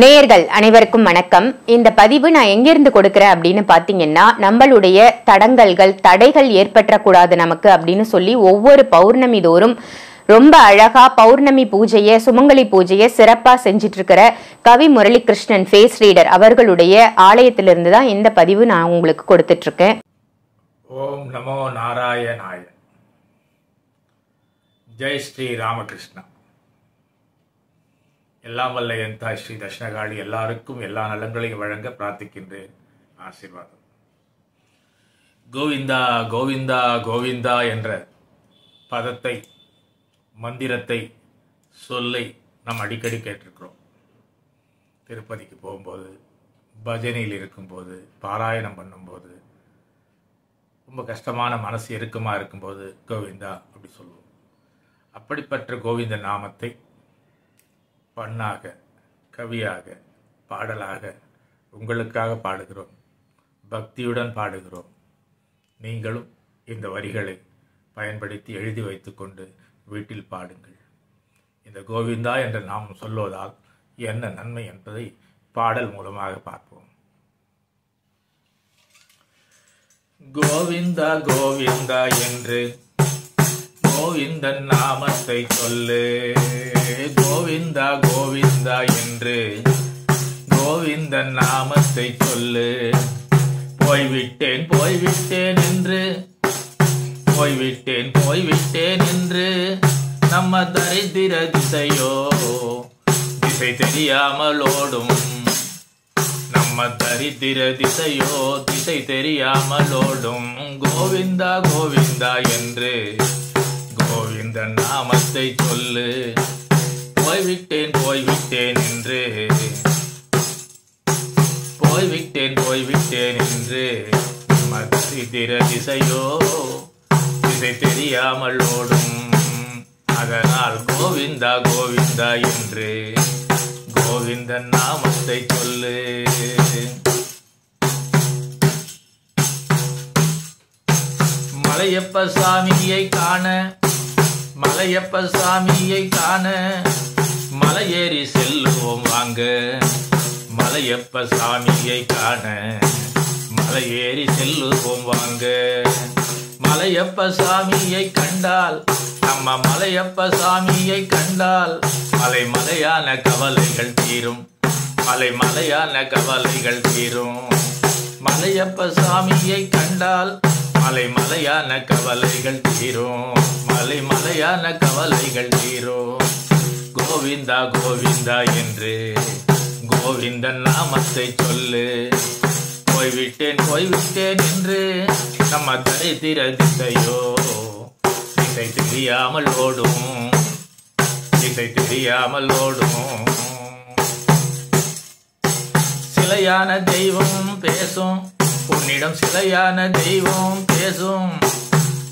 நேயர்கள் அனைவருக்கும் வணக்கம். இந்த பதிவு நான் எங்கிருந்து கொடுக்கிறேன் அப்படின்னு பாத்தீங்கன்னா, நம்மளுடைய தடைகள் ஏற்பற்றக்கூடாது நமக்கு அப்படின்னு சொல்லி ஒவ்வொரு பௌர்ணமி தோறும் ரொம்ப அழகா பௌர்ணமி பூஜையை, சுமங்கலி பூஜையை சிறப்பா செஞ்சிட்டு இருக்கிற கவி முரளிகிருஷ்ணன் ஃபேஸ் ரீடர் அவர்களுடைய ஆலயத்திலிருந்து தான் இந்த பதிவு நான் உங்களுக்கு கொடுத்துட்டு இருக்கேன். ஓம் நமோ நாராயணாய. ஜெய் ஸ்ரீ ராமகிருஷ்ணா. எல்லாம் வல்ல என் தாய் ஸ்ரீ தட்சிணகாளி எல்லாருக்கும் எல்லா நலங்களையும் வழங்க பிரார்த்திக்கின்றேன். ஆசீர்வாதம். கோவிந்தா கோவிந்தா கோவிந்தா என்ற பதத்தை, மந்திரத்தை, சொல்லை நாம் அடிக்கடி கேட்டிருக்கிறோம். திருப்பதிக்கு போகும்போது, பஜனையில் இருக்கும்போது, பாராயணம் பண்ணும்போது, ரொம்ப கஷ்டமான மனசு இறுக்கமாக இருக்கும்போது கோவிந்தா அப்படி சொல்லுவோம். அப்படிப்பட்ட கோவிந்த நாமத்தை பண்ணாக, கவியாக, பாடலாக உங்களுக்காக பாடுகிறோம். பக்தியுடன் பாடுகிறோம். நீங்களும் இந்த வரிகளை பயன்படுத்தி எழுதி வைத்துக்கொண்டு வீட்டில் பாடுங்கள். இந்த கோவிந்தா என்ற நாமம் சொல்வதால் என்ன நன்மை என்பதை பாடல் மூலமாக பார்ப்போம். கோவிந்தா கோவிந்தா என்று கோவிந்தன் நாமத்தை சொல்லு. கோவிந்தா கோவிந்தா என்று கோவிந்தன் நாமத்தை சொல்லு. போய்விட்டேன் போய்விட்டேன் என்று போய்விட்டேன் போய்விட்டேன் என்று நம்ம தரித்திர திசையோ திசை தெரியாமல் ஓடும். நம்ம தரித்திர திசையோ திசை தெரியாமல் ஓடும். கோவிந்தா கோவிந்தா என்று கோவிந்தன் நாமத்தை சொல்லு. போய்விட்டேன் போய்விட்டேன் என்று போய்விட்டேன் போய்விட்டேன் என்று நம்ம தரித்திர திசையோ திசை தெரியாமல் ஓடும். அதனால் கோவிந்தா கோவிந்தா என்று கோவிந்தன் நாமத்தை சொல்லு. மலையப்ப சாமியை காண, மலையப்ப சாமியை காண மலையேறி செல்லுவோம் வாங்க. மலையப்ப சாமியை காண மலையேறி செல்லுவோம் வாங்க. மலையப்ப சாமியை கண்டால், நம்ம மலையப்ப சாமியை கண்டால் மலை மலையான கவலைகள் தீரும். மலை மலையான கவலைகள் தீரும். மலையப்ப சாமியை கண்டால் மலை மலையான கவலைகள் தீரும். மலை மலையான கவலைகள் தீரும். கோவிந்தா கோவிந்தா என்று கோவிந்தன் நாமத்தை சொல்லு. போய்விட்டேன் போய்விட்டேன் என்று நம்ம தரித்திர திசையோ திசை தெரியாமல் ஓடும். திசை தெரியாமல் ஓடும். சிலையான தெய்வம் பேசும் உன்னிடம், சிலையான தெய்வம் பேசும்.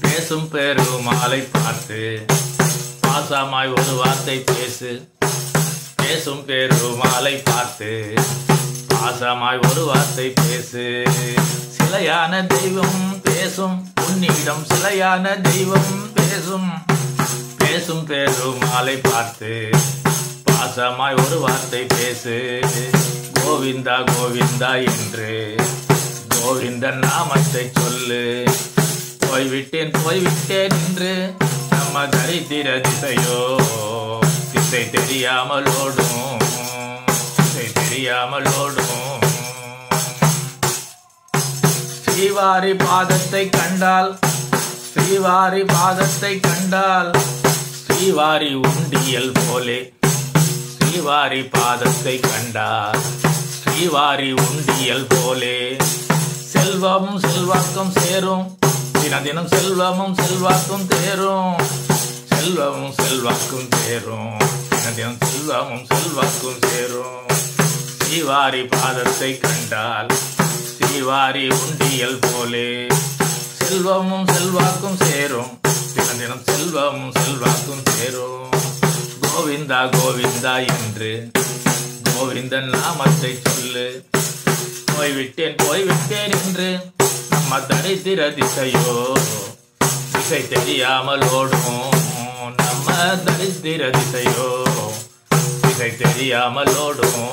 பேசும் பெருமாளை பார்த்து பாசமாய் ஒரு வார்த்தை பேசு. பேசும் பெருமாளை பார்த்து பாசமாய் ஒரு வார்த்தை பேசு. சிலையான தெய்வம் பேசும் உன்னிடம், சிலையான தெய்வம் பேசும். பேசும் பெருமாளை பார்த்து பாசமாய் ஒரு வார்த்தை பேசு. கோவிந்தா கோவிந்தா என்று கோவிந்தன் நாமத்தை சொல்லு. போய்விட்டேன் போய்விட்டேன் என்று நம்ம தரித்திர திசையோ திசை தெரியாமல் ஓடும். திசை தெரியாமல் ஓடும். ஸ்ரீவாரி பாதத்தை கண்டால், ஸ்ரீவாரி பாதத்தை கண்டால் ஸ்ரீவாரி உண்டியல் போலே. ஸ்ரீவாரி பாதத்தை கண்டால் ஸ்ரீவாரி உண்டியல் போலே. செல்வமும் செல்வாக்கும் சேரும். தினம் தினம் செல்வமும் செல்வாக்கும் தேரும். செல்வமும் செல்வாக்கும் தேரும். தினம் தினம் செல்வமும் செல்வாக்கும் சேரும். ஸ்ரீவாரி பாதத்தை கண்டால் ஸ்ரீவாரி உண்டியல் போலே. செல்வமும் செல்வாக்கும் சேரும். தினம் தினம் செல்வமும் செல்வாக்கும் சேரும். கோவிந்தா கோவிந்தா என்று கோவிந்தன் நாமத்தை சொல்லு. போய்விட்டேன் போய்விட்டேன் என்று நம்ம தரித்திர திசையோ திசை தெரியாமல் ஓடும். நம்ம தரித்திர திசையோ திசை தெரியாமல் ஓடும்.